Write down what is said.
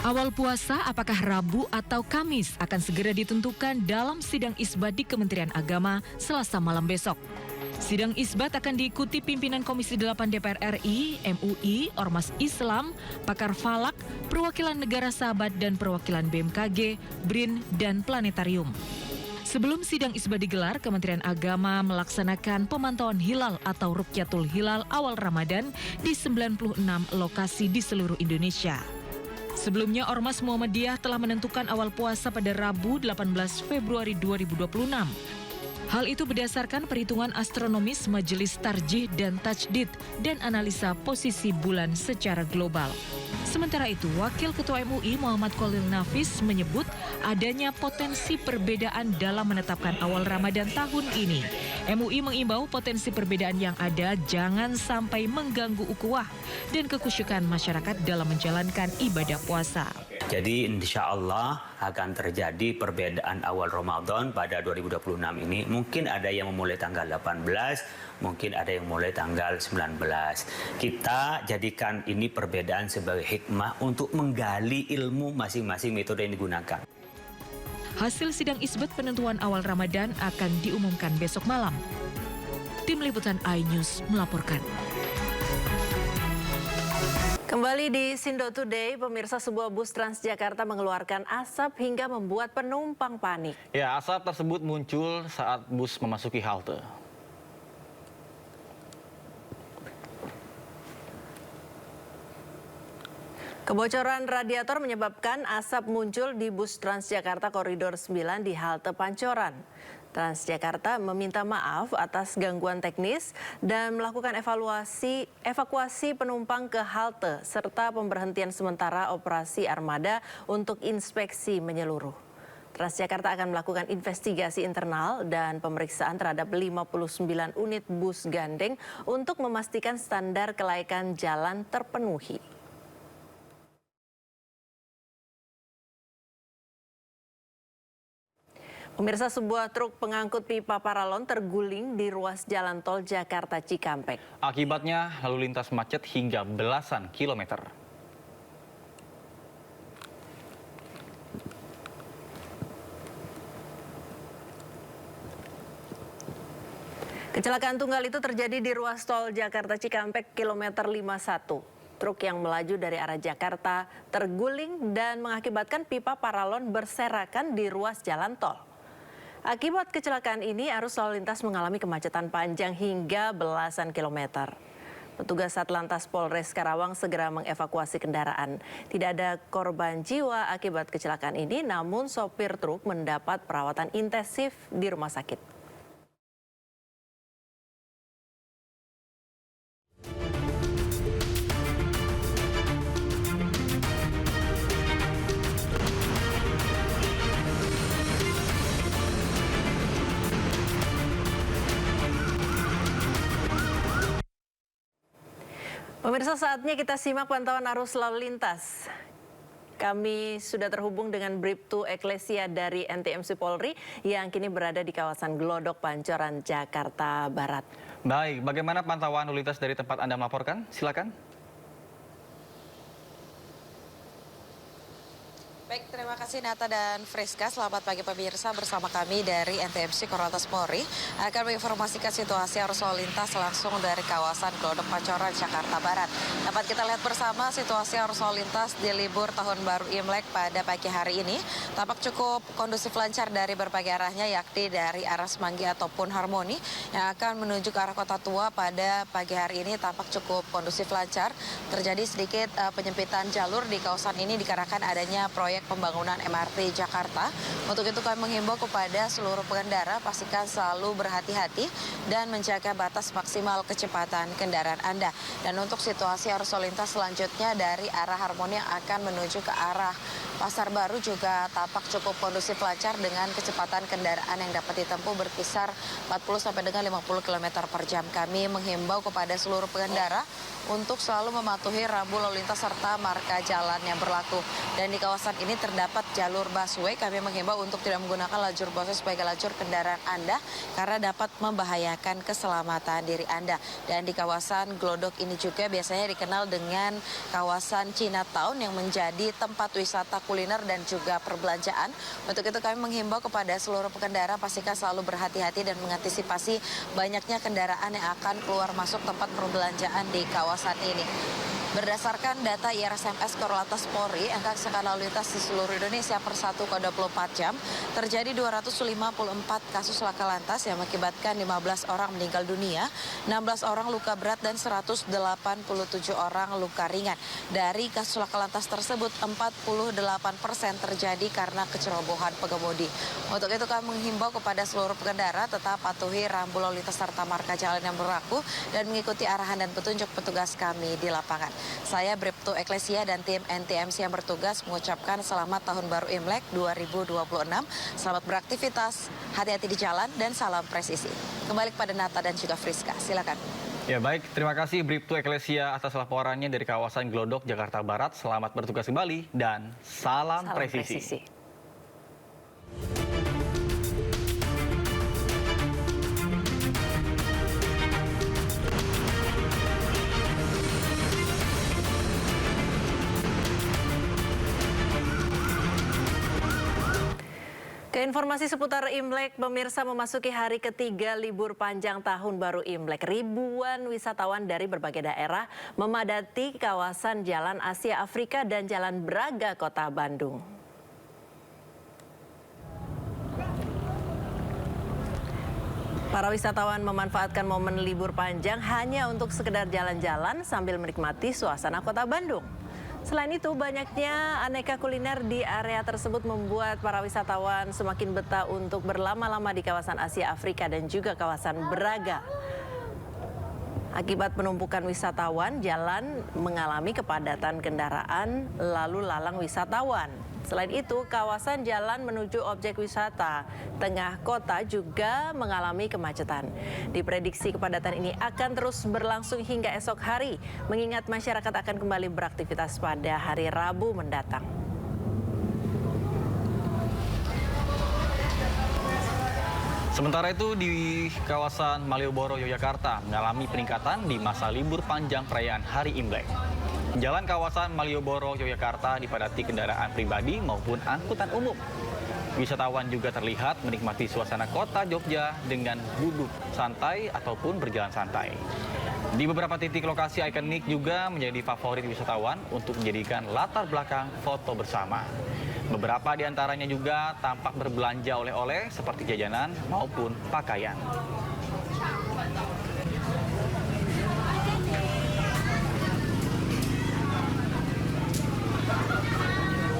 Awal puasa apakah Rabu atau Kamis akan segera ditentukan dalam sidang isbat di Kementerian Agama Selasa malam besok. Sidang isbat akan diikuti pimpinan Komisi 8 DPR RI, MUI, Ormas Islam, pakar falak, perwakilan negara sahabat dan perwakilan BMKG, BRIN, dan planetarium. Sebelum sidang isbat digelar, Kementerian Agama melaksanakan pemantauan hilal atau Rukyatul Hilal awal Ramadan di 96 lokasi di seluruh Indonesia. Sebelumnya, Ormas Muhammadiyah telah menentukan awal puasa pada Rabu 18 Februari 2026. Hal itu berdasarkan perhitungan astronomis Majelis Tarjih dan Tajdid dan analisa posisi bulan secara global. Sementara itu, Wakil Ketua MUI Muhammad Khalil Nafis menyebut adanya potensi perbedaan dalam menetapkan awal Ramadan tahun ini. MUI mengimbau potensi perbedaan yang ada jangan sampai mengganggu ukhuwah dan kekhusyukan masyarakat dalam menjalankan ibadah puasa. Jadi insya Allah akan terjadi perbedaan awal Ramadan pada 2026 ini. Mungkin ada yang memulai tanggal 18, mungkin ada yang mulai tanggal 19. Kita jadikan ini perbedaan sebagai hikmah untuk menggali ilmu masing-masing metode yang digunakan. Hasil sidang isbat penentuan awal Ramadan akan diumumkan besok malam. Tim Liputan iNews melaporkan. Kembali di Sindo Today, pemirsa, sebuah bus Transjakarta mengeluarkan asap hingga membuat penumpang panik. Ya, asap tersebut muncul saat bus memasuki halte. Kebocoran radiator menyebabkan asap muncul di bus Transjakarta Koridor 9 di halte Pancoran. Transjakarta meminta maaf atas gangguan teknis dan melakukan evakuasi penumpang ke halte serta pemberhentian sementara operasi armada untuk inspeksi menyeluruh. Transjakarta akan melakukan investigasi internal dan pemeriksaan terhadap 59 unit bus gandeng untuk memastikan standar kelaikan jalan terpenuhi. Pemirsa, sebuah truk pengangkut pipa paralon terguling di ruas jalan tol Jakarta Cikampek. Akibatnya lalu lintas macet hingga belasan kilometer. Kecelakaan tunggal itu terjadi di ruas tol Jakarta Cikampek kilometer 51. Truk yang melaju dari arah Jakarta terguling dan mengakibatkan pipa paralon berserakan di ruas jalan tol. Akibat kecelakaan ini, arus lalu lintas mengalami kemacetan panjang hingga belasan kilometer. Petugas Satlantas Polres Karawang segera mengevakuasi kendaraan. Tidak ada korban jiwa akibat kecelakaan ini, namun sopir truk mendapat perawatan intensif di rumah sakit. Pemirsa, saatnya kita simak pantauan arus lalu lintas. Kami sudah terhubung dengan Bribtu Eklesia dari NTMC Polri yang kini berada di kawasan Glodok, Pancoran, Jakarta Barat. Baik, bagaimana pantauan lalu lintas dari tempat Anda melaporkan? Silakan. Baik, terima kasih Nata dan Friska. Selamat pagi pemirsa, bersama kami dari NTMC Korlantas Polri akan menginformasikan situasi arus lalu lintas langsung dari kawasan Glodok Pancoran, Jakarta Barat. Dapat kita lihat bersama situasi arus lalu lintas di libur Tahun Baru Imlek pada pagi hari ini. Tampak cukup kondusif lancar dari berbagai arahnya, yakni dari arah Semanggi ataupun Harmoni yang akan menuju ke arah Kota Tua pada pagi hari ini tampak cukup kondusif lancar. Terjadi sedikit penyempitan jalur di kawasan ini dikarenakan adanya proyek pembangunan MRT Jakarta. Untuk itu kami menghimbau kepada seluruh pengendara pastikan selalu berhati-hati dan menjaga batas maksimal kecepatan kendaraan Anda. Dan untuk situasi arus lalu lintas selanjutnya dari arah Harmoni yang akan menuju ke arah Pasar Baru juga tampak cukup kondusif lancar dengan kecepatan kendaraan yang dapat ditempuh berkisar 40 sampai dengan 50 km per jam. Kami menghimbau kepada seluruh pengendara untuk selalu mematuhi rambu lalu lintas serta marka jalan yang berlaku. Dan di kawasan ini terdapat jalur busway. Kami menghimbau untuk tidak menggunakan lajur busway sebagai lajur kendaraan Anda karena dapat membahayakan keselamatan diri Anda. Dan di kawasan Glodok ini juga biasanya dikenal dengan kawasan Chinatown yang menjadi tempat wisata kuliner dan juga perbelanjaan. Untuk itu kami menghimbau kepada seluruh pengendara pastikan selalu berhati-hati dan mengantisipasi banyaknya kendaraan yang akan keluar masuk tempat perbelanjaan di kawasan ini. Berdasarkan data IRSMS Korlantas Polri, angka kecelakaan lalu lintas di seluruh Indonesia per 1 kali 24 jam terjadi 254 kasus laka lantas yang mengakibatkan 15 orang meninggal dunia, 16 orang luka berat dan 187 orang luka ringan. Dari kasus laka lantas tersebut, 48% terjadi karena kecerobohan pengemudi. Untuk itu kami menghimbau kepada seluruh pengendara tetap patuhi rambu lalu lintas serta marka jalan yang berlaku dan mengikuti arahan dan petunjuk petugas kami di lapangan. Saya Bribtu Eklesia dan tim NTMC yang bertugas mengucapkan selamat Tahun Baru Imlek 2026. Selamat beraktivitas, hati-hati di jalan, dan salam presisi. Kembali kepada Nata dan juga Friska, silakan. Ya baik, terima kasih Bribtu Eklesia atas laporannya dari kawasan Glodok, Jakarta Barat. Selamat bertugas kembali dan salam presisi. Informasi seputar Imlek, pemirsa, memasuki hari ketiga libur panjang Tahun Baru Imlek. Ribuan wisatawan dari berbagai daerah memadati kawasan Jalan Asia Afrika dan Jalan Braga, Kota Bandung. Para wisatawan memanfaatkan momen libur panjang hanya untuk sekedar jalan-jalan sambil menikmati suasana Kota Bandung. Selain itu, banyaknya aneka kuliner di area tersebut membuat para wisatawan semakin betah untuk berlama-lama di kawasan Asia Afrika dan juga kawasan Braga. Akibat penumpukan wisatawan, jalan mengalami kepadatan kendaraan lalu lalang wisatawan. Selain itu, kawasan jalan menuju objek wisata tengah kota juga mengalami kemacetan. Diprediksi kepadatan ini akan terus berlangsung hingga esok hari, mengingat masyarakat akan kembali beraktivitas pada hari Rabu mendatang. Sementara itu di kawasan Malioboro, Yogyakarta mengalami peningkatan di masa libur panjang perayaan Hari Imlek. Jalan kawasan Malioboro, Yogyakarta dipadati kendaraan pribadi maupun angkutan umum. Wisatawan juga terlihat menikmati suasana kota Jogja dengan duduk santai ataupun berjalan santai. Di beberapa titik lokasi ikonik juga menjadi favorit wisatawan untuk menjadikan latar belakang foto bersama. Beberapa di antaranya juga tampak berbelanja oleh-oleh seperti jajanan maupun pakaian.